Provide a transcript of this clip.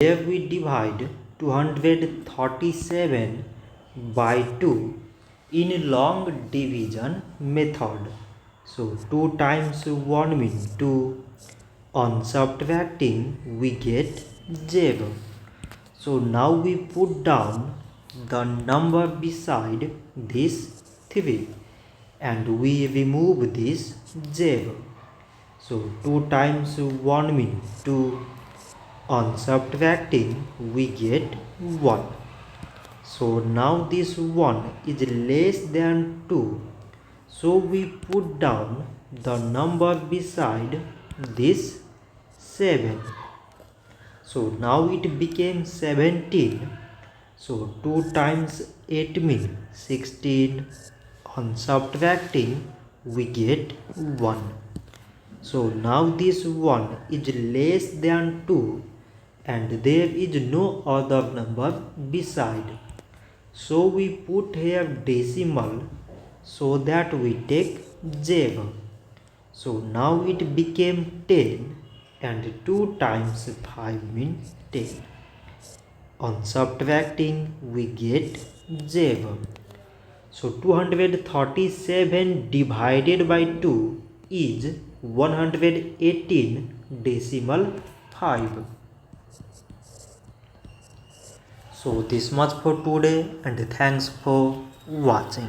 Here we divide 237 by 2 in long division method. So 2 times 1 means 2. On subtracting we get 0. So now we put down the number beside this 3 and we remove this 0. So 2 times 1 means 2. On subtracting we get 1. So now this 1 is less than 2. So we put down the number beside this 7. So now it became 17. So 2 times 8 means 16. On subtracting we get 1. So now this 1 is less than 2 and there is no other number beside. So we put here decimal so that we take 0. So now it became 10 and 2 times 5 means 10. On subtracting we get 0. So 237 divided by 2 is 118 decimal 5. So this much for today and thanks for watching.